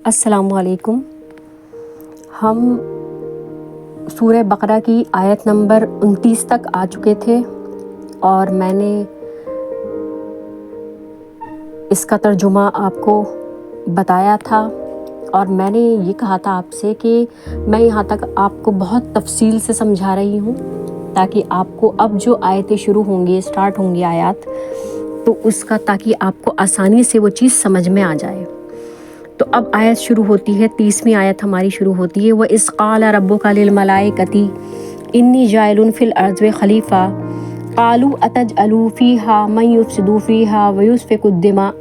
السلام علیکم۔ ہم سورہ بقرہ کی آیت نمبر 29 تک آ چکے تھے اور میں نے اس کا ترجمہ آپ کو بتایا تھا اور میں نے یہ کہا تھا آپ سے کہ میں یہاں تک آپ کو بہت تفصیل سے سمجھا رہی ہوں تاکہ آپ کو اب جو آیتیں شروع ہوں گی اسٹارٹ ہوں گی آیات تو اس کا تاکہ آپ کو آسانی سے وہ چیز سمجھ میں آ جائے۔ تو اب آیت شروع ہوتی ہے، 30ویں آیت ہماری شروع ہوتی ہے، وَإِذْ قَالَ رَبُّكَ لِلْمَلَائِكَةِ إِنِّي جَاعِلٌ فِي الْأَرْضِ خَلِيفَةً قَالُوا أَتَجْعَلُ فِيهَا مَن يُفْسِدُ فِيهَا وَيُسْفِكُ الدِّمَاءَ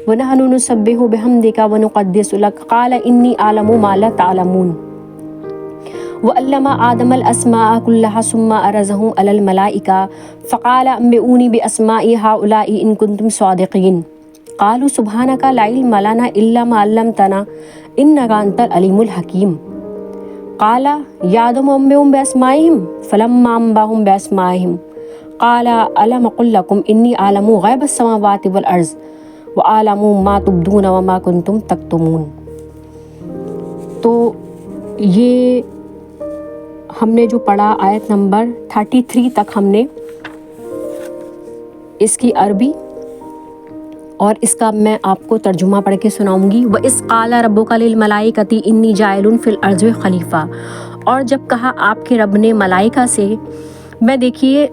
وَنَحْنُ نُسَبِّحُ بِحَمْدِكَ وَنُقَدِّسُ لَكَ قَالَ إِنِّي أَعْلَمُ مَا لَا تَعْلَمُونَ وَعَلَّمَ آدَمَ الْأَسْمَاءَ كُلَّهَا ثُمَّ عَرَضَهُمْ عَلَى الْمَلَائِكَةِ فَقَالَ أَنبِئُونِي بِأَسْمَاءِ هَؤُلَاءِ إِن كُنتُمْ صَادِقِينَ قالوا سبحانك لا علم لنا إلا ما علمتنا إنك أنت العليم الحكيم قال يا آدم أنبئهم بأسمائهم فلما أنبأهم بأسمائهم قال ألم أقل لكم إني أعلم غيب السماوات والأرض وأعلم ما تبدون وما كنتم تكتمون۔ تو یہ ہم نے جو پڑھا آیت نمبر 33 تک ہم نے اس کی عربی اور اس کا میں آپ کو ترجمہ پڑھ کے سناؤں گی۔ وَإِذْ قَالَ رَبُّكَ لِلْمَلَائِكَةِ إِنِّي جَاعِلٌ فِي الْأَرْضِ خَلِيفَةً، اور جب کہا آپ کے رب نے ملائکہ سے، میں دیکھیے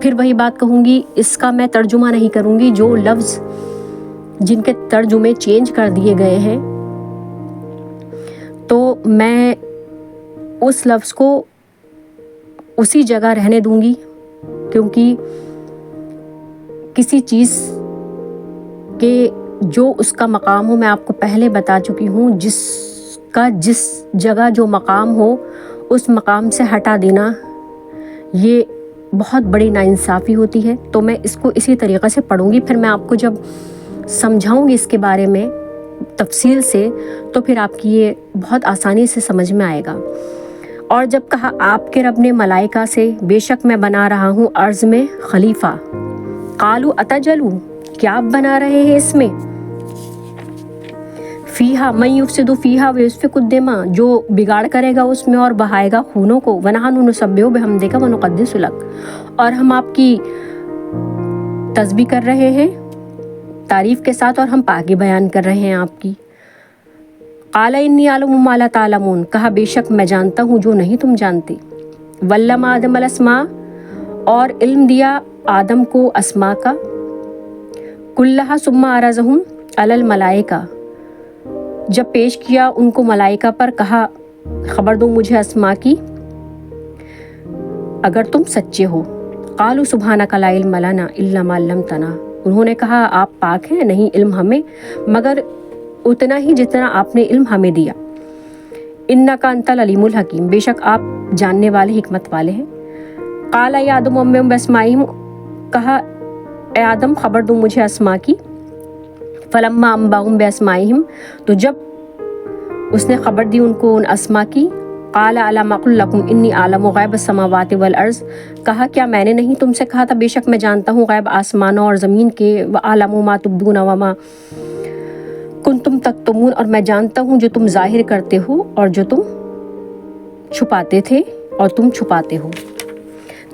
پھر وہی بات کہوں گی، اس کا میں ترجمہ نہیں کروں گی، جو لفظ جن کے ترجمے چینج کر دیے گئے ہیں تو میں اس لفظ کو اسی جگہ رہنے دوں گی، کیونکہ کسی چیز کہ جو اس کا مقام ہو، میں آپ کو پہلے بتا چکی ہوں، جس جگہ جو مقام ہو اس مقام سے ہٹا دینا یہ بہت بڑی ناانصافی ہوتی ہے۔ تو میں اس کو اسی طریقے سے پڑھوں گی، پھر میں آپ کو جب سمجھاؤں گی اس کے بارے میں تفصیل سے تو پھر آپ کی یہ بہت آسانی سے سمجھ میں آئے گا۔ اور جب کہا آپ کے رب نے ملائکہ سے، بے شک میں بنا رہا ہوں ارض میں خلیفہ، قالوا اتجعل، کیا آپ بنا رہے ہیں اس میں، فیہا من یفسد فیہا ویسفک الدماء، جو بگاڑ کرے گا اس میں اور بہائے گا خونوں کو، ونحن نسبح بحمدک ونقدس لک، اور ہم آپ کی تسبیح کر رہے ہیں تعریف کے ساتھ اور ہم پاکی بیان کر رہے ہیں آپ کی۔ قال انی اعلم ما لا تعلمون، کہا بے شک میں جانتا ہوں جو نہیں تم جانتے۔ وعلم آدم الاسماء، اور علم دیا آدم کو اسماء کا، کلھا ثم عرضہم علی الملائکہ، جب پیش کیا ان کو ملائکہ پر، کہا خبر دو مجھے اسماء کی اگر تم سچے ہو۔ قالوا سبحانک لا علم لنا الا ما علمتنا، انہوں نے کہا آپ پاک ہیں، نہیں علم ہمیں مگر اتنا ہی جتنا آپ نے علم ہمیں دیا۔ انک انت العلیم الحکیم، بے شک آپ جاننے والے حکمت والے ہیں۔ قال یا آدم انبئہم باسمائہم، کہا اے آدم خبر دو مجھے اسماء کی۔ فلما انبأہم باسمائہم، تو جب اس نے خبر دی ان کو ان اسماء کی، قال الم اقل لکم انی اعلم غیب السماوات والارض، کہا کیا میں نے نہیں تم سے کہا تھا بے شک میں جانتا ہوں غیب آسمانوں اور زمین کے، واعلم ما تبدون وما کنتم تکتمون، اور میں جانتا ہوں جو تم ظاہر کرتے ہو اور جو تم چھپاتے تھے اور تم چھپاتے ہو۔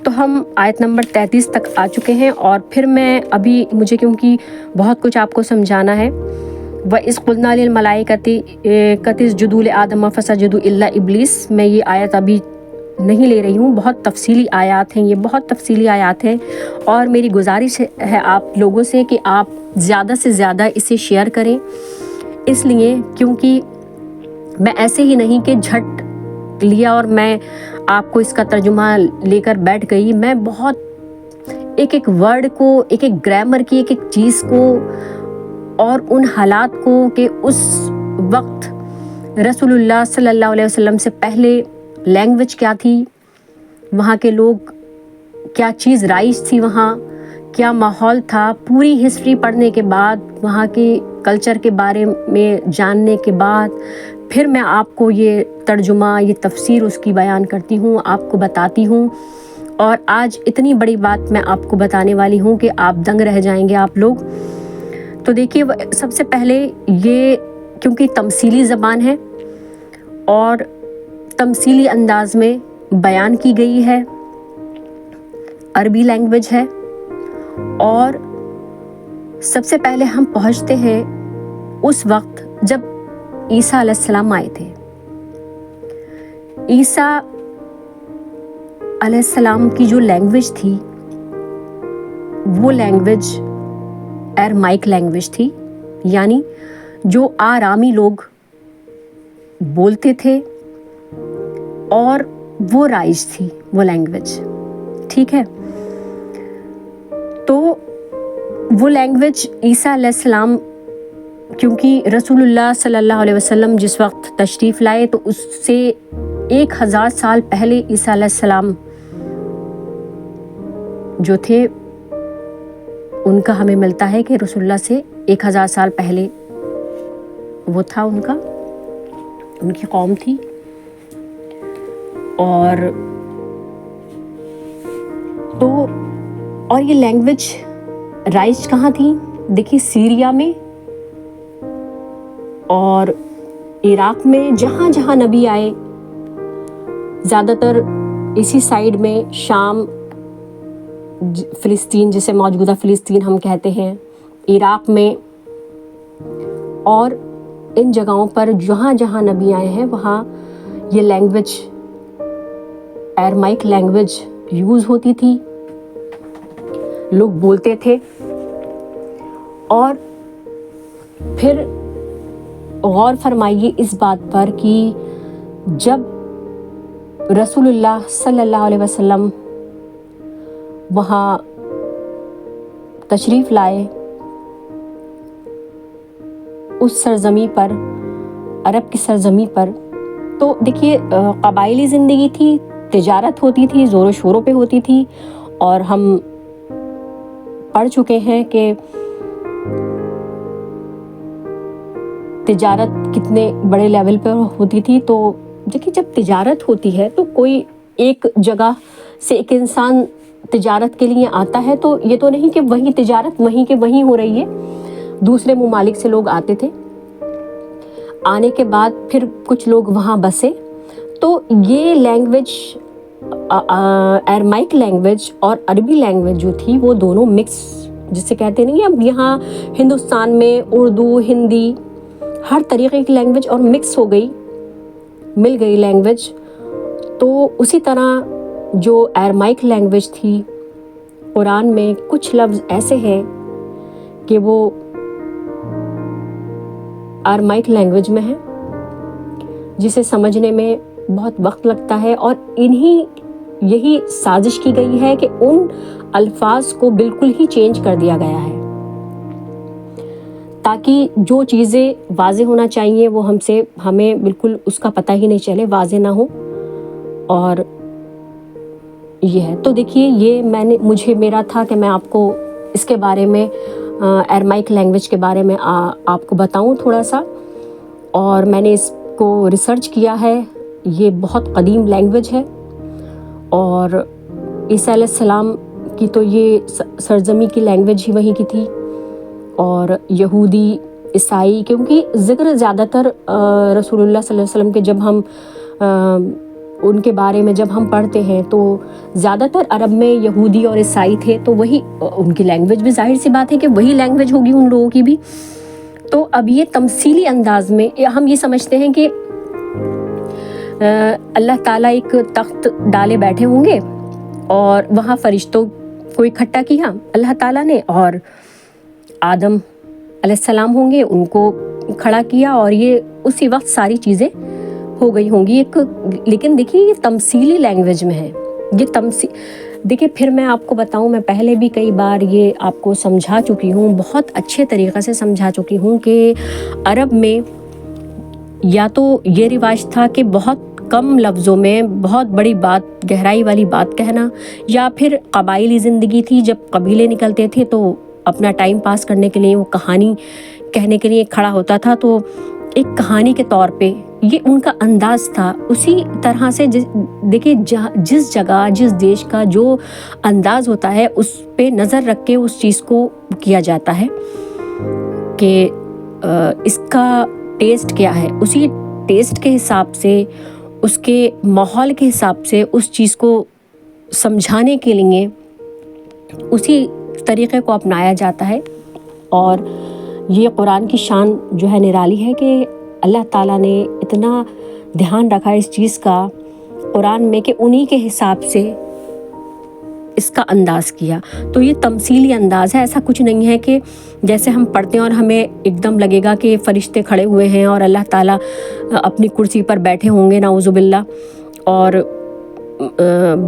تو ہم آیت نمبر 33 تک آ چکے ہیں اور پھر میں ابھی مجھے کیونکہ بہت کچھ آپ کو سمجھانا ہے۔ وَإِذْ قُلْنَا لِلْمَلَائِكَةِ اسْجُدُوا لِآدَمَ فَسَجَدُوا إِلَّا إِبْلِيسَ، میں یہ آیت ابھی نہیں لے رہی ہوں، بہت تفصیلی آیات ہیں، یہ بہت تفصیلی آیات ہیں اور میری گزارش ہے آپ لوگوں سے کہ آپ زیادہ سے زیادہ اسے شیئر کریں، اس لیے کیونکہ میں ایسے ہی نہیں کہ جھٹ لیا اور میں آپ کو اس کا ترجمہ لے کر بیٹھ گئی، میں بہت ایک ایک ورڈ کو، ایک ایک گرامر کی ایک ایک چیز کو اور ان حالات کو کہ اس وقت رسول اللہ صلی اللہ علیہ وسلم سے پہلے لینگویج کیا تھی، وہاں کے لوگ کیا چیز رائج تھی، وہاں کیا ماحول تھا، پوری ہسٹری پڑھنے کے بعد، وہاں کے کلچر کے بارے میں جاننے کے بعد پھر میں آپ کو یہ ترجمہ، یہ تفسیر اس کی بیان کرتی ہوں، آپ کو بتاتی ہوں، اور آج اتنی بڑی بات میں آپ کو بتانے والی ہوں کہ آپ دنگ رہ جائیں گے آپ لوگ۔ تو دیکھیے سب سے پہلے یہ کیونکہ تمثیلی زبان ہے اور تمثیلی انداز میں بیان کی گئی ہے، عربی لینگویج ہے، اور سب سے پہلے ہم پہنچتے ہیں اس وقت جب عیسیٰ علیہ السلام آئے تھے۔ عیسیٰ علیہ السلام کی جو لینگویج تھی وہ لینگویج ایرمائک لینگویج تھی، یعنی جو آرامی لوگ بولتے تھے اور وہ رائج تھی وہ لینگویج، ٹھیک ہے۔ تو وہ لینگویج عیسیٰ علیہ السلام، کیونکہ رسول اللہ صلی اللہ علیہ وسلم جس وقت تشریف لائے تو اس سے 1000 سال پہلے عیسیٰ علیہ السلام جو تھے ان کا ہمیں ملتا ہے کہ رسول اللہ سے 1000 سال پہلے وہ تھا، ان کی قوم تھی۔ اور یہ لینگویج رائج کہاں تھی؟ دیکھیے سیریا میں اور عراق میں، جہاں جہاں نبی آئے، زیادہ تر اسی سائیڈ میں، شام، فلسطین جسے موجودہ فلسطین ہم کہتے ہیں، عراق میں، اور ان جگہوں پر جہاں جہاں نبی آئے ہیں وہاں یہ لینگویج ایرمائک لینگویج یوز ہوتی تھی، لوگ بولتے تھے۔ اور پھر غور فرمائیے اس بات پر کہ جب رسول اللہ صلی اللہ علیہ وسلم وہاں تشریف لائے اس سرزمین پر، عرب کی سرزمین پر، تو دیکھیے قبائلی زندگی تھی، تجارت ہوتی تھی، زور و شوروں پہ ہوتی تھی، اور ہم پڑھ چکے ہیں کہ تجارت کتنے بڑے لیول پر ہوتی تھی۔ تو دیکھیے جب تجارت ہوتی ہے تو کوئی ایک جگہ سے ایک انسان تجارت کے لیے آتا ہے تو یہ تو نہیں کہ وہی تجارت وہیں کے وہیں ہو رہی ہے، دوسرے ممالک سے لوگ آتے تھے، آنے کے بعد پھر کچھ لوگ وہاں بسے۔ تو یہ لینگویج ایرمائک لینگویج اور عربی لینگویج جو تھی وہ دونوں مکس، جسے کہتے نہیں، اب یہاں ہندوستان میں اردو، ہندی، ہر طریقے کی لینگویج اور مکس ہو گئی، مل گئی لینگویج۔ تو اسی طرح جو ایرمائک لینگویج تھی، قرآن میں کچھ لفظ ایسے ہیں کہ وہ ایرمائک لینگویج میں ہیں، جسے سمجھنے میں بہت وقت لگتا ہے، اور یہی سازش کی گئی ہے کہ ان الفاظ کو بالکل ہی چینج کر دیا گیا ہے تاکہ جو چیزیں واضح ہونا چاہیے وہ ہمیں بالکل اس کا پتہ ہی نہیں چلے، واضح نہ ہو۔ اور یہ ہے، تو دیکھیے یہ میرا تھا کہ میں آپ کو اس کے بارے میں، ایرمائک لینگویج کے بارے میں آپ کو بتاؤں تھوڑا سا، اور میں نے اس کو ریسرچ کیا ہے۔ یہ بہت قدیم لینگویج ہے، اور عیسیٰ علیہ السلام کی تو یہ سرزمین کی لینگویج ہی وہیں کی تھی، اور یہودی، عیسائی، کیونکہ ذکر زیادہ تر رسول اللہ صلی اللہ علیہ وسلم کے جب ہم ان کے بارے میں جب ہم پڑھتے ہیں تو زیادہ تر عرب میں یہودی اور عیسائی تھے، تو وہی ان کی لینگویج بھی ظاہر سی بات ہے کہ وہی لینگویج ہوگی ان لوگوں کی بھی۔ تو اب یہ تمثیلی انداز میں ہم یہ سمجھتے ہیں کہ اللہ تعالیٰ ایک تخت ڈالے بیٹھے ہوں گے اور وہاں فرشتوں کو اکٹھا کیا اللہ تعالیٰ نے، اور آدم علیہ السلام ہوں گے، ان کو کھڑا کیا، اور یہ اسی وقت ساری چیزیں ہو گئی ہوں گی لیکن دیکھیے یہ تمثیلی لینگویج میں ہے، یہ دیکھیے پھر میں آپ کو بتاؤں، میں پہلے بھی کئی بار یہ آپ کو سمجھا چکی ہوں، بہت اچھے طریقے سے سمجھا چکی ہوں کہ عرب میں یا تو یہ رواج تھا کہ بہت کم لفظوں میں بہت بڑی بات، گہرائی والی بات کہنا، یا پھر قبائلی زندگی تھی، جب قبیلے نکلتے تھے تو اپنا ٹائم پاس کرنے کے لیے وہ کہانی کہنے کے لیے کھڑا ہوتا تھا، تو ایک کہانی کے طور پہ یہ ان کا انداز تھا۔ اسی طرح سے دیکھیے جس جگہ جس دیش کا جو انداز ہوتا ہے اس پہ نظر رکھ کے اس چیز کو کیا جاتا ہے کہ اس کا ٹیسٹ کیا ہے اسی ٹیسٹ کے حساب سے، اس کے ماحول کے حساب سے اس چیز کو سمجھانے کے لیے اسی طریقے کو اپنایا جاتا ہے۔ اور یہ قرآن کی شان جو ہے نرالی ہے کہ اللہ تعالیٰ نے اتنا دھیان رکھا اس چیز کا قرآن میں کہ انہی کے حساب سے اس کا انداز کیا۔ تو یہ تمثیلی انداز ہے، ایسا کچھ نہیں ہے کہ جیسے ہم پڑھتے ہیں اور ہمیں ایک دم لگے گا کہ فرشتے کھڑے ہوئے ہیں اور اللہ تعالیٰ اپنی کرسی پر بیٹھے ہوں گے نعوذ باللہ، اور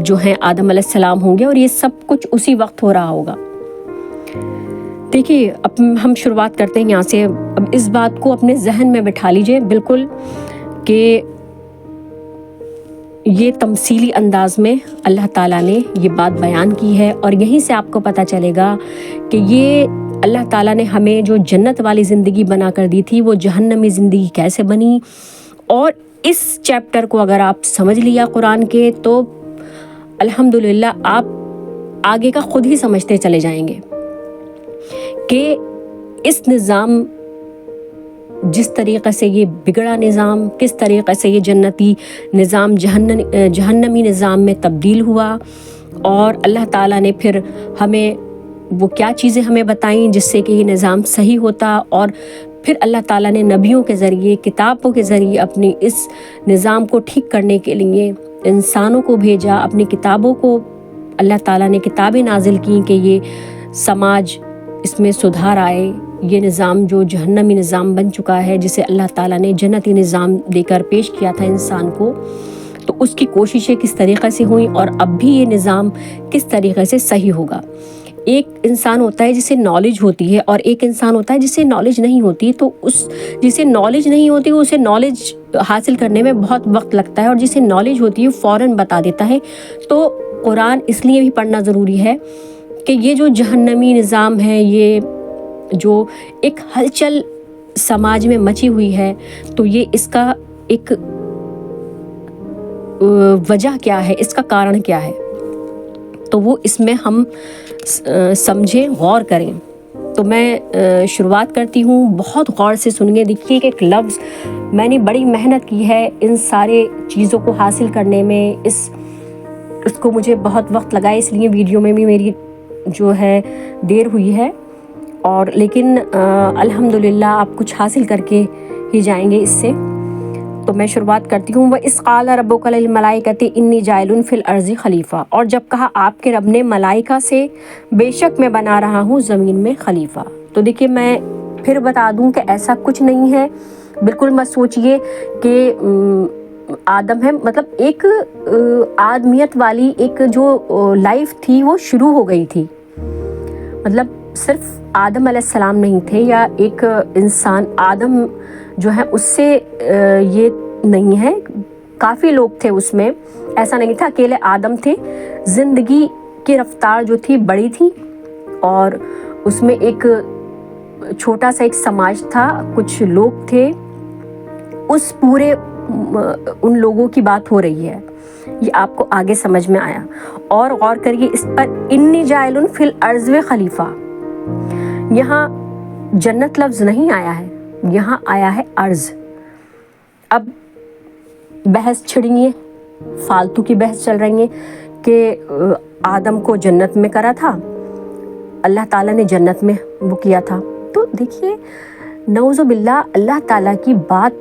جو ہیں آدم علیہ السلام ہوں گے، اور یہ سب کچھ اسی وقت ہو رہا ہوگا۔ دیکھیے اب ہم شروعات کرتے ہیں یہاں سے۔ اب اس بات کو اپنے ذہن میں بٹھا لیجئے بالکل کہ یہ تمثیلی انداز میں اللہ تعالیٰ نے یہ بات بیان کی ہے، اور یہیں سے آپ کو پتہ چلے گا کہ یہ اللہ تعالیٰ نے ہمیں جو جنت والی زندگی بنا کر دی تھی وہ جہنمی زندگی کیسے بنی۔ اور اس چیپٹر کو اگر آپ سمجھ لیا قرآن کے تو الحمدللہ آپ آگے کا خود ہی سمجھتے چلے جائیں گے کہ اس نظام، جس طریقے سے یہ بگڑا نظام، کس طریقے سے یہ جنتی نظام جہنمی نظام میں تبدیل ہوا، اور اللہ تعالیٰ نے پھر ہمیں وہ کیا چیزیں ہمیں بتائیں جس سے کہ یہ نظام صحیح ہوتا، اور پھر اللہ تعالیٰ نے نبیوں کے ذریعے، کتابوں کے ذریعے اپنی اس نظام کو ٹھیک کرنے کے لیے انسانوں کو بھیجا، اپنی کتابوں کو اللہ تعالیٰ نے کتابیں نازل کی کہ یہ سماج اس میں سدھار آئے، یہ نظام جو جہنمی نظام بن چکا ہے جسے اللہ تعالیٰ نے جنتی نظام دے کر پیش کیا تھا انسان کو، تو اس کی کوششیں کس طریقے سے ہوئیں اور اب بھی یہ نظام کس طریقے سے صحیح ہوگا۔ ایک انسان ہوتا ہے جسے نالج ہوتی ہے اور ایک انسان ہوتا ہے جسے نالج نہیں ہوتی، تو اس جسے نالج نہیں ہوتی اسے نالج حاصل کرنے میں بہت وقت لگتا ہے، اور جسے نالج ہوتی ہے فوراً بتا دیتا ہے۔ تو قرآن اس لیے بھی پڑھنا ضروری ہے کہ یہ جو جہنمی نظام ہے، یہ جو ایک ہلچل سماج میں مچی ہوئی ہے، تو یہ اس کا ایک وجہ کیا ہے، اس کا کارن کیا ہے، تو وہ اس میں ہم سمجھیں، غور کریں۔ تو میں شروعات کرتی ہوں، بہت غور سے سنیے۔ دیکھیے کہ ایک لفظ میں نے بڑی محنت کی ہے ان سارے چیزوں کو حاصل کرنے میں، اس کو مجھے بہت وقت لگا، اس لیے ویڈیو میں بھی میری جو ہے دیر ہوئی ہے، اور لیکن الحمدللہ آپ کچھ حاصل کر کے ہی جائیں گے اس سے۔ تو میں شروعات کرتی ہوں۔ وَإِذْ قَالَ رَبُّكَ لِلْمَلَائِكَةِ إِنِّي جَاعِلٌ فِي الْأَرْضِ خلیفہ، اور جب کہا آپ کے رب نے ملائکہ سے بے شک میں بنا رہا ہوں زمین میں خلیفہ۔ تو دیکھیے میں پھر بتا دوں کہ ایسا کچھ نہیں ہے، بالکل مت سوچئے کہ آدم ہے، مطلب ایک آدمیت والی ایک جو لائف تھی وہ شروع ہو گئی تھی، مطلب صرف آدم علیہ السلام نہیں تھے یا ایک انسان آدم جو ہے اس سے یہ نہیں ہے، کافی لوگ تھے اس میں، ایسا نہیں تھا اکیلے آدم تھے۔ زندگی کی رفتار جو تھی بڑی تھی، اور اس میں ایک چھوٹا سا ایک سماج تھا، کچھ لوگ تھے، اس پورے ان لوگوں کی بات ہو رہی ہے، یہ آپ کو آگے سمجھ میں آیا۔ اور غور کریے اس پر، انی جاعل فی الارض خلیفہ، یہاں جنت لفظ نہیں آیا ہے، یہاں آیا ہے ارض۔ اب بحث چھڑیے، فالتو کی بحث چل رہی ہے کہ آدم کو جنت میں کرا تھا، اللہ تعالیٰ نے جنت میں وہ کیا تھا، تو دیکھیے نعوذ باللہ اللہ تعالیٰ کی بات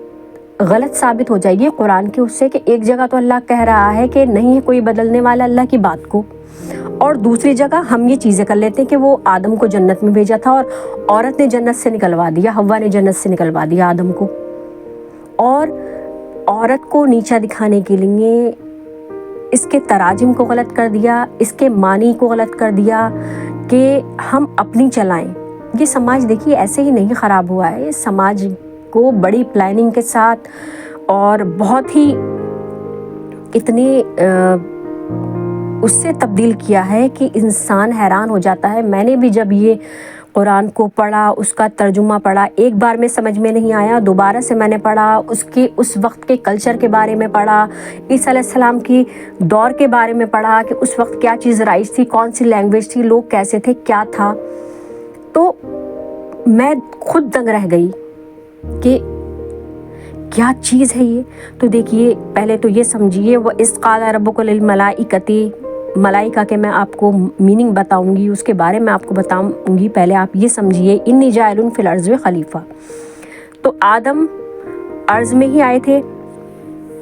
غلط ثابت ہو جائے گی قرآن کے اس سے، کہ ایک جگہ تو اللہ کہہ رہا ہے کہ نہیں ہے کوئی بدلنے والا اللہ کی بات کو، اور دوسری جگہ ہم یہ چیزیں کر لیتے ہیں کہ وہ آدم کو جنت میں بھیجا تھا اور عورت نے جنت سے نکلوا دیا، حوا نے جنت سے نکلوا دیا آدم کو، اور عورت کو نیچا دکھانے کے لیے اس کے تراجم کو غلط کر دیا، اس کے معنی کو غلط کر دیا کہ ہم اپنی چلائیں۔ یہ سماج دیکھیے ایسے ہی نہیں خراب ہوا ہے، اس سماج کو بڑی پلاننگ کے ساتھ اور بہت ہی اتنی اس سے تبدیل کیا ہے کہ انسان حیران ہو جاتا ہے۔ میں نے بھی جب یہ قرآن کو پڑھا، اس کا ترجمہ پڑھا، ایک بار میں سمجھ میں نہیں آیا، دوبارہ سے میں نے پڑھا، اس وقت کے کلچر کے بارے میں پڑھا، عیسیٰ علیہ السلام کی دور کے بارے میں پڑھا کہ اس وقت کیا چیز رائج تھی، کون سی لینگویج تھی، لوگ کیسے تھے، کیا تھا، تو میں خود دنگ رہ گئی کہ کیا چیز ہے یہ؟ تو دیکھیے پہلے تو یہ سمجھیے وَإِذْ قَالَ رَبُّكَ لِلْمَلَائِكَةِ ملائکہ کے میں آپ کو میننگ بتاؤں گی، اس کے بارے میں آپ کو بتاؤں گی، پہلے آپ یہ سمجھیے انی جاعل فی الارض خلیفہ۔ تو آدم ارض میں ہی آئے تھے،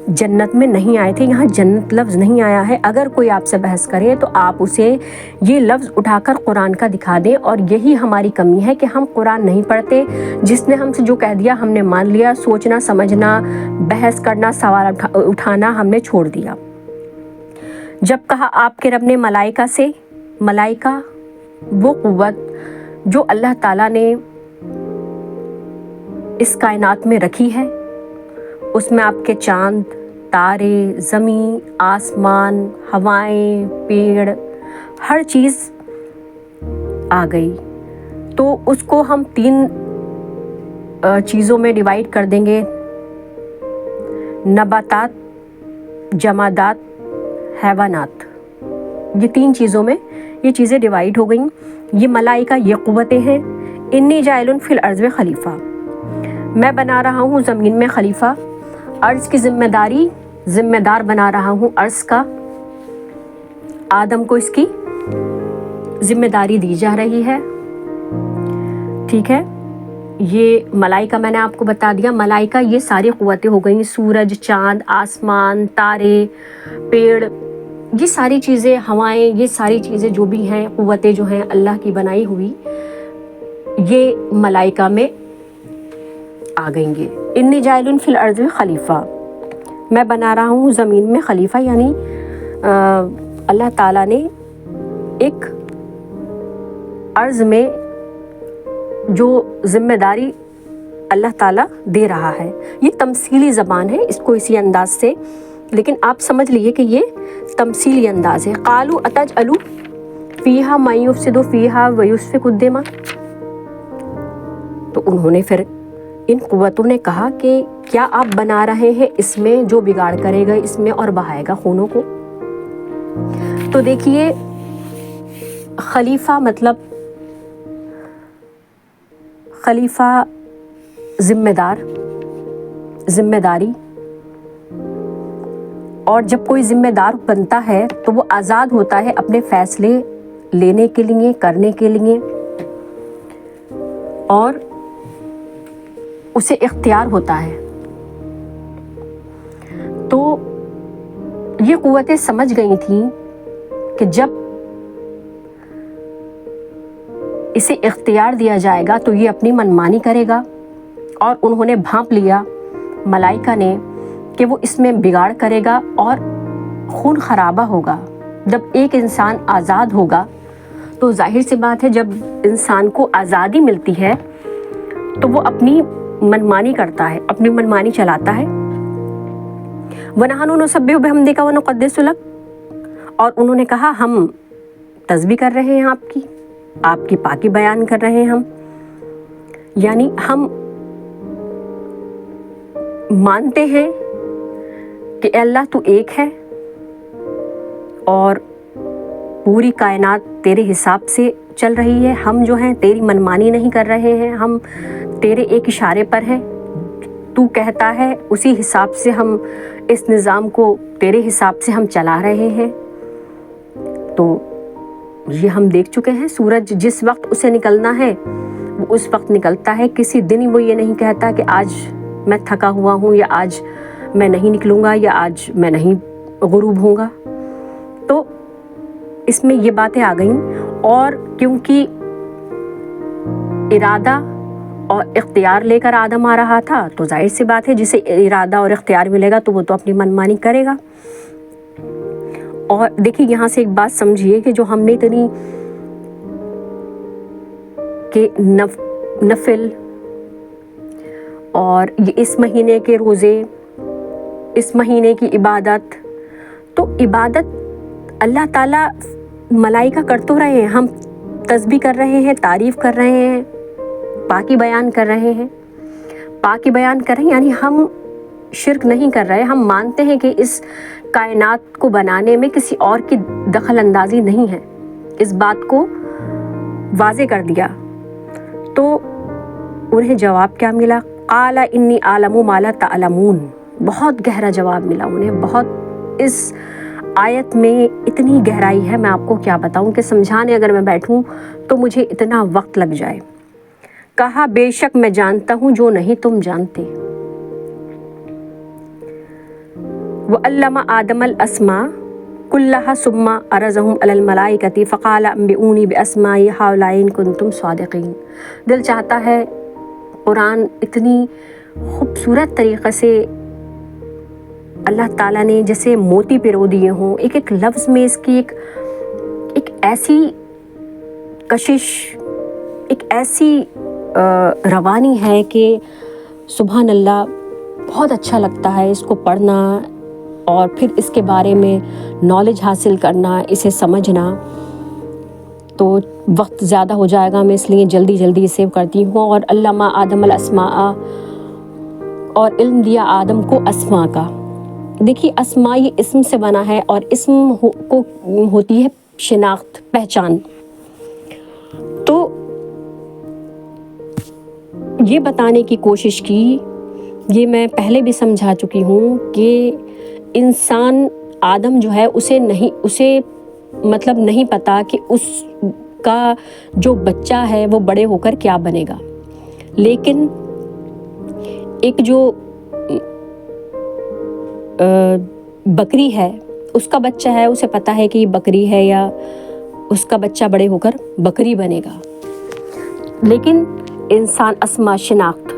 جنت میں نہیں آئے تھے، یہاں جنت لفظ نہیں آیا ہے۔ اگر کوئی آپ سے بحث کرے تو آپ اسے یہ لفظ اٹھا کر قرآن کا دکھا دیں، اور یہی ہماری کمی ہے کہ ہم قرآن نہیں پڑھتے۔ جس نے ہم سے جو کہہ دیا ہم نے مان لیا، سوچنا سمجھنا، بحث کرنا، سوال اٹھانا ہم نے چھوڑ دیا۔ جب کہا آپ کے رب نے ملائکہ سے، ملائکہ وہ قوت جو اللہ تعالیٰ نے اس کائنات میں رکھی ہے، اس میں آپ کے چاند، تارے، زمین، آسمان، ہوائیں، پیڑ، ہر چیز آ گئی۔ تو اس کو ہم 3 چیزوں میں ڈیوائیڈ کر دیں گے، نباتات، جمادات، حیوانات۔ یہ 3 چیزوں میں یہ چیزیں ڈیوائیڈ ہو گئیں۔ یہ ملائکہ یہ قوتیں ہیں۔ انی جاعل فی الارض خلیفہ، میں بنا رہا ہوں زمین میں خلیفہ، ارض کی ذمہ دار بنا رہا ہوں ارض کا۔ آدم کو اس کی ذمہ داری دی جا رہی ہے، ٹھیک ہے۔ یہ ملائکہ میں نے آپ کو بتا دیا، ملائکہ یہ ساری قوتیں ہو گئیں، سورج، چاند، آسمان، تارے، پیڑ، یہ ساری چیزیں، ہوائیں، یہ ساری چیزیں جو بھی ہیں، قوتیں جو ہیں اللہ کی بنائی ہوئی، یہ ملائکہ میں آ گئیں گے۔ انی جاعل فی الارض خلیفہ، میں بنا رہا ہوں زمین میں خلیفہ، یعنی اللہ تعالیٰ نے ایک ارض میں جو ذمہ داری اللہ تعالیٰ دے رہا ہے، یہ تمثیلی زبان ہے، اس کو اسی انداز سے، لیکن آپ سمجھ لیجیے کہ یہ تمثیلی انداز ہے۔ قالوا اتجعل فیہا من یفسد فیہا ویسفک الدماء، تو انہوں نے پھر ان قوتوں نے کہا کہ کیا آپ بنا رہے ہیں اس میں جو بگاڑ کرے گا اس میں اور بہائے گا خونوں کو؟ تو دیکھیے خلیفہ مطلب خلیفہ ذمہ داری، اور جب کوئی ذمہ دار بنتا ہے تو وہ آزاد ہوتا ہے اپنے فیصلے لینے کے لیے، کرنے کے لیے، اور اسے اختیار ہوتا ہے۔ تو یہ قوتیں سمجھ گئی تھیں کہ جب اسے اختیار دیا جائے گا تو یہ اپنی منمانی کرے گا، اور انہوں نے بھانپ لیا ملائکہ نے کہ وہ اس میں بگاڑ کرے گا اور خون خرابہ ہوگا۔ جب ایک انسان آزاد ہوگا تو ظاہر سی بات ہے، جب انسان کو آزادی ملتی ہے تو وہ اپنی منمانی کرتا ہے، اپنی منمانی چلاتا ہے۔ وَنَحْنُ نُسَبِّحُ بِحَمْدِكَ وَنُقَدِّسُ لَكَ، اور انہوں نے کہا ہم تسبیح کر رہے ہیں آپ کی پاکی بیان کر رہے ہیں ہم، یعنی ہم مانتے ہیں کہ اے اللہ تو ایک ہے اور پوری کائنات تیرے حساب سے چل رہی ہے، ہم جو ہیں تیری منمانی نہیں کر رہے ہیں، ہم تیرے ایک اشارے پر ہیں، تو کہتا ہے اسی حساب سے ہم اس نظام کو تیرے حساب سے ہم چلا رہے ہیں۔ تو یہ ہم دیکھ چکے ہیں، سورج جس وقت اسے نکلنا ہے وہ اس وقت نکلتا ہے، کسی دن وہ یہ نہیں کہتا کہ آج میں تھکا ہوا ہوں، یا آج میں نہیں نکلوں گا، یا آج میں نہیں غروب ہوں گا۔ تو اس میں یہ باتیں آ گئیں، اور کیونکہ ارادہ اور اختیار لے کر آدم آ رہا تھا تو ظاہر سی بات ہے جسے ارادہ اور اختیار ملے گا تو وہ تو اپنی منمانی کرے گا۔ اور دیکھیے یہاں سے ایک بات سمجھیے کہ جو ہم نے اتنی کہ نفل اور یہ اس مہینے کے روزے، اس مہینے کی عبادت، تو عبادت اللہ تعالیٰ ملائکہ کر تو رہے ہیں، ہم تسبیح کر رہے ہیں، تعریف کر رہے ہیں، پاکی بیان کر رہے ہیں، یعنی ہم شرک نہیں کر رہے، ہم مانتے ہیں کہ اس کائنات کو بنانے میں کسی اور کی دخل اندازی نہیں ہے، اس بات کو واضح کر دیا۔ تو انہیں جواب کیا ملا؟ قال انی اعلم ما لا تعلمون، بہت گہرا جواب ملا انہیں، بہت اس آیت میں اتنی گہرائی ہے، میں آپ کو کیا بتاؤں کہ سمجھانے اگر میں بیٹھوں تو مجھے اتنا وقت لگ جائے۔ کہا بے شک میں جانتا ہوں جو نہیں تم جانتے۔ وَعَلَّمَ آدَمَ الْأَسْمَاءَ كُلَّهَا ثُمَّ عَرَضَهُمْ عَلَى الْمَلَائِكَةِ فَقَالَ أَنبِئُونِي بِأَسْمَاءِ هَؤُلَاءِ إِن كُنتُمْ صَادِقِينَ۔ دل چاہتا ہے قرآن اتنی خوبصورت طریقے سے اللہ تعالیٰ نے جیسے موتی پرو دیے ہوں، ایک ایک لفظ میں اس کی ایک ایسی کشش، ایک ایسی روانی ہے کہ سبحان اللہ، بہت اچھا لگتا ہے اس کو پڑھنا اور پھر اس کے بارے میں نالج حاصل کرنا، اسے سمجھنا۔ تو وقت زیادہ ہو جائے گا، میں اس لیے جلدی جلدی اسے کرتی ہوں۔ اور علامہ آدم الاسماء، اور علم دیا آدم کو اسماء کا۔ دیکھیے اسماء یہ اسم سے بنا ہے، اور اسم کو ہوتی ہے شناخت، پہچان۔ تو یہ بتانے کی کوشش کی، یہ میں پہلے بھی سمجھا چکی ہوں کہ انسان آدم جو ہے اسے مطلب نہیں پتا کہ اس کا جو بچہ ہے وہ بڑے ہو کر کیا بنے گا، لیکن ایک جو بکری ہے اس کا بچہ ہے، اسے پتا ہے کہ یہ بکری ہے یا اس کا بچہ بڑے ہو کر بکری بنے گا۔ لیکن انسان اسماء، شناخت،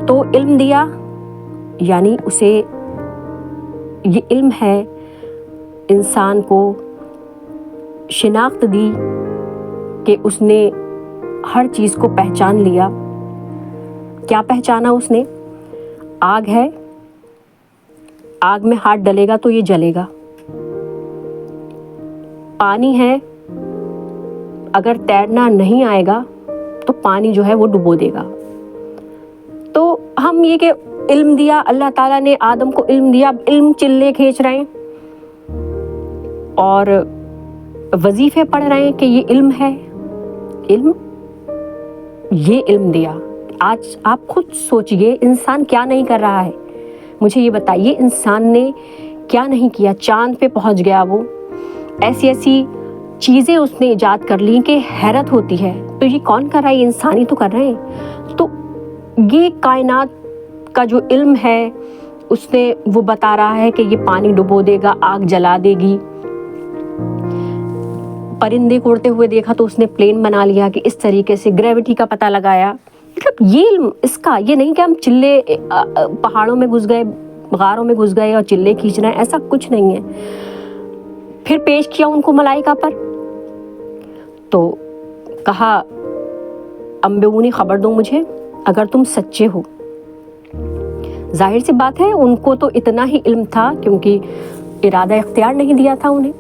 تو علم دیا یعنی اسے یہ علم ہے، انسان کو شناخت دی کہ اس نے ہر چیز کو پہچان لیا۔ کیا پہچانا اس نے؟ آگ ہے، آگ میں ہاتھ ڈلے گا تو یہ جلے گا۔ پانی ہے، اگر تیرنا نہیں آئے گا تو پانی جو ہے وہ ڈبو دے گا۔ تو ہم یہ کہ علم دیا، اللہ تعالیٰ نے آدم کو علم دیا، اب علم چلے کھینچ رہے ہیں اور وظیفے پڑھ رہے ہیں کہ یہ علم ہے، علم، یہ علم دیا۔ آج آپ خود سوچئے انسان کیا نہیں کر رہا ہے، مجھے یہ بتائیے انسان نے کیا نہیں کیا؟ چاند پہ پہنچ گیا، وہ ایسی ایسی چیزیں اس نے ایجاد کر لی کہ حیرت ہوتی ہے۔ تو یہ کون کر رہا ہے؟ انسان ہی تو کر رہے ہیں۔ تو یہ کائنات کا جو علم ہے اس نے وہ بتا رہا ہے کہ یہ پانی ڈبو دے گا، آگ جلا دے گی۔ پرندے کو اڑتے ہوئے دیکھا تو اس نے پلین بنا لیا کہ اس طریقے سے گریوٹی کا پتہ لگایا۔ مطلب یہ علم اس کا، یہ نہیں کہ ہم چلے پہاڑوں میں گھس گئے، غاروں میں گھس گئے اور چلے کھینچ رہے ہیں، ایسا کچھ نہیں ہے۔ پھر پیش کیا ان کو ملائکہ پر، تو کہا انبئونی، خبر دو مجھے اگر تم سچے ہو۔ ظاہر سی بات ہے ان کو تو اتنا ہی علم تھا کیونکہ ارادہ اختیار نہیں دیا تھا انہیں،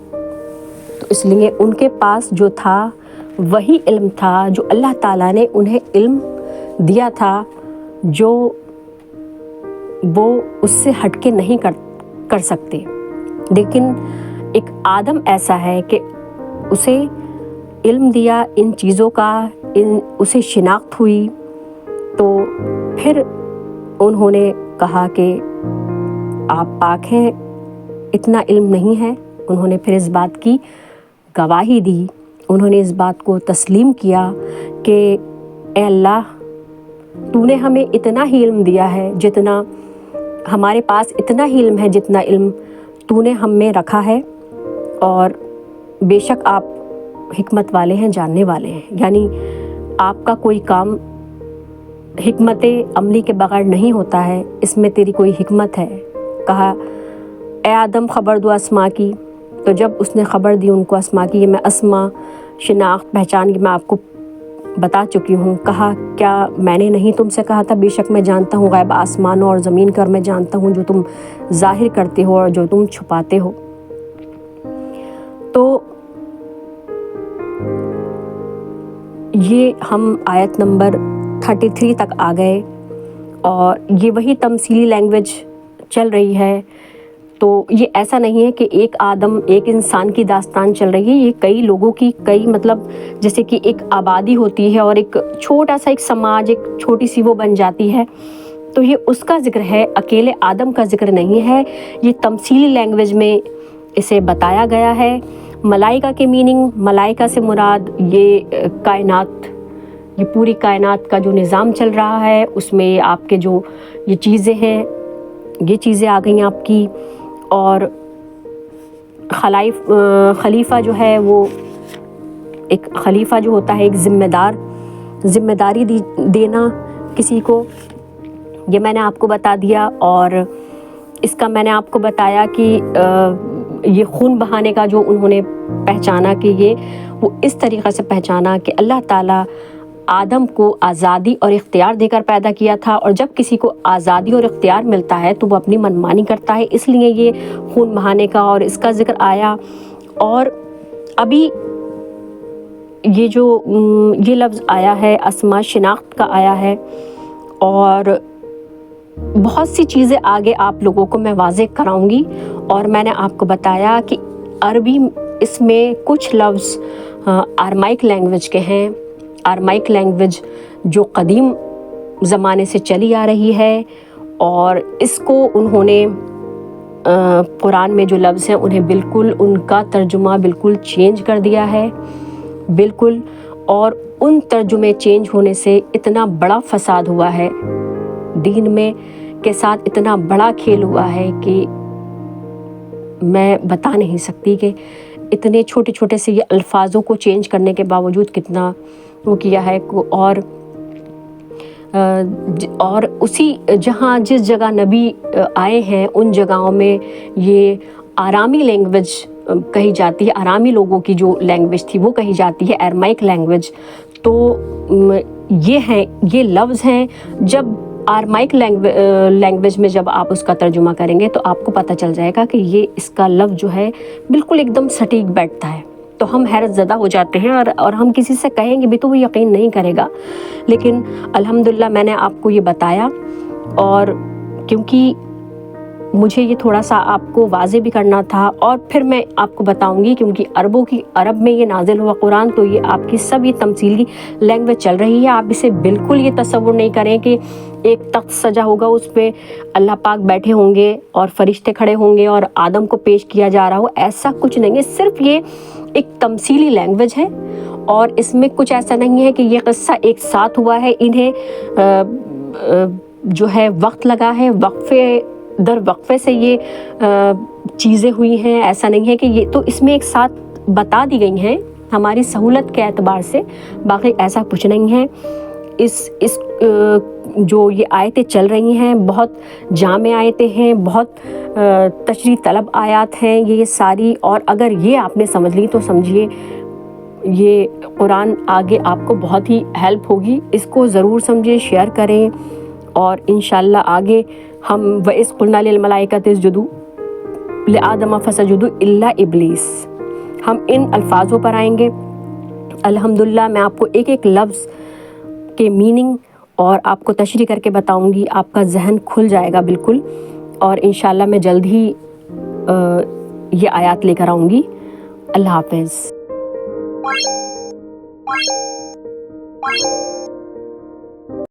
تو اس لیے ان کے پاس جو تھا وہی علم تھا جو اللہ تعالیٰ نے انہیں علم دیا تھا، جو وہ اس سے ہٹ کے نہیں کر سکتے۔ لیکن ایک آدم ایسا ہے کہ اسے علم دیا ان چیزوں کا، اسے شناخت ہوئی، تو پھر انہوں نے کہا کہ آپ پاک ہیں، اتنا علم نہیں ہے۔ انہوں نے پھر اس بات کی گواہی دی، انہوں نے اس بات کو تسلیم کیا کہ اے اللہ، تو نے ہمیں اتنا ہی علم دیا ہے جتنا ہمارے پاس، اتنا ہی علم ہے جتنا علم تو نے ہم میں رکھا ہے، اور بے شک آپ حکمت والے ہیں، جاننے والے ہیں۔ یعنی آپ کا کوئی کام حکمت عملی کے بغیر نہیں ہوتا ہے، اس میں تیری کوئی حکمت ہے۔ کہا اے آدم خبر دو اسماء کی، تو جب اس نے خبر دی ان کو اسماء کی، یہ میں اسماء، شناخت، پہچان کی میں آپ کو بتا چکی ہوں۔ کہا کیا میں نے نہیں تم سے کہا تھا بے شک میں جانتا ہوں غیب آسمانوں اور زمین کا، اور میں جانتا ہوں جو تم ظاہر کرتے ہو اور جو تم چھپاتے ہو۔ تو یہ ہم آیت نمبر 33 تک آ گئے، اور یہ وہی تمثیلی لینگویج چل رہی ہے۔ تو یہ ایسا نہیں ہے کہ ایک آدم، ایک انسان کی داستان چل رہی ہے، یہ کئی لوگوں کی، کئی مطلب جیسے کہ ایک آبادی ہوتی ہے اور ایک چھوٹا سا ایک سماج، ایک چھوٹی سی وہ بن جاتی ہے، تو یہ اس کا ذکر ہے، اکیلے آدم کا ذکر نہیں ہے، یہ تمثیلی لینگویج میں اسے بتایا گیا ہے۔ ملائکہ کے میننگ، ملائکہ سے مراد یہ کائنات، یہ پوری کائنات کا جو نظام چل رہا ہے اس میں آپ کے جو یہ چیزیں ہیں، یہ چیزیں آ گئیں آپ کی۔ اور خلیفہ جو ہے وہ ایک خلیفہ جو ہوتا ہے ایک ذمہ داری دینا کسی کو، یہ میں نے آپ کو بتا دیا۔ اور اس کا میں نے آپ کو بتایا کہ یہ خون بہانے کا جو انہوں نے پہچانا کہ یہ وہ اس طریقے سے پہچانا کہ اللہ تعالیٰ آدم کو آزادی اور اختیار دے کر پیدا کیا تھا، اور جب کسی کو آزادی اور اختیار ملتا ہے تو وہ اپنی منمانی کرتا ہے، اس لیے یہ خون بہانے کا اور اس کا ذکر آیا۔ اور ابھی یہ جو یہ لفظ آیا ہے اسماء شناخت کا آیا ہے، اور بہت سی چیزیں آگے آپ لوگوں کو میں واضح کراؤں گی۔ اور میں نے آپ کو بتایا کہ عربی اس میں کچھ لفظ آرمائک لینگویج کے ہیں، آرمائک لینگویج جو قدیم زمانے سے چلی آ رہی ہے، اور اس کو انہوں نے قرآن میں جو لفظ ہیں انہیں بالکل ان کا ترجمہ بالکل چینج کر دیا ہے، بالکل۔ اور ان ترجمے چینج ہونے سے اتنا بڑا فساد ہوا ہے دین میں کے ساتھ، اتنا بڑا کھیل ہوا ہے کہ میں بتا نہیں سکتی کہ اتنے چھوٹے چھوٹے سے یہ الفاظوں کو چینج کرنے کے باوجود کتنا وہ کیا ہے۔ اور اسی جہاں جس جگہ نبی آئے ہیں ان جگہوں میں یہ آرامی لینگویج کہی جاتی ہے، آرامی لوگوں کی جو لینگویج تھی وہ کہی جاتی ہے ارمائک لینگویج۔ تو یہ لفظ ہیں، جب آرمائک لینگویج میں جب آپ اس کا ترجمہ کریں گے تو آپ کو پتہ چل جائے گا کہ یہ اس کا لفظ جو ہے بالکل ایک دم سٹیک بیٹھتا ہے، تو ہم حیرت زدہ ہو جاتے ہیں، اور ہم کسی سے کہیں گے بھی تو وہ یقین نہیں کرے گا۔ لیکن الحمدللہ میں نے آپ کو یہ بتایا، اور کیونکہ مجھے یہ تھوڑا سا آپ کو واضح بھی کرنا تھا، اور پھر میں آپ کو بتاؤں گی کیونکہ عرب میں یہ نازل ہوا قرآن، تو یہ آپ کی سب یہ تمثیلی لینگویج چل رہی ہے۔ آپ اسے بالکل یہ تصور نہیں کریں کہ ایک تخت سجا ہوگا، اس پہ اللہ پاک بیٹھے ہوں گے اور فرشتے کھڑے ہوں گے اور آدم کو پیش کیا جا رہا ہو، ایسا کچھ نہیں ہے۔ صرف یہ ایک تمثیلی لینگویج ہے، اور اس میں کچھ ایسا نہیں ہے کہ یہ قصہ ایک ساتھ ہوا ہے، انہیں جو ہے وقت لگا ہے، وقفے در وقفے سے یہ چیزیں ہوئی ہیں، ایسا نہیں ہے کہ یہ تو اس میں ایک ساتھ بتا دی گئی ہیں ہماری سہولت کے اعتبار سے، باقی ایسا کچھ نہیں ہے۔ اس جو یہ آیتیں چل رہی ہیں بہت جامع آیتیں ہیں، بہت تشریح طلب آیات ہیں یہ ساری، اور اگر یہ آپ نے سمجھ لی تو سمجھیے یہ قرآن آگے آپ کو بہت ہی ہیلپ ہوگی۔ اس کو ضرور سمجھیں، شیئر کریں، اور انشاءاللہ آگے ہم وَإِذْ قُلْنَا لِلْمَلَائِكَةِ اسْجُدُوا لِآدَمَ فَسَجَدُوا إِلَّا إِبْلِيسَ، ہم ان الفاظوں پر آئیں گے۔ الحمدللہ میں آپ کو ایک ایک لفظ کے میننگ اور آپ کو تشریح کر کے بتاؤں گی، آپ کا ذہن کھل جائے گا بالکل، اور انشاءاللہ میں جلد ہی یہ آیات لے کر آؤں گی۔ اللہ حافظ۔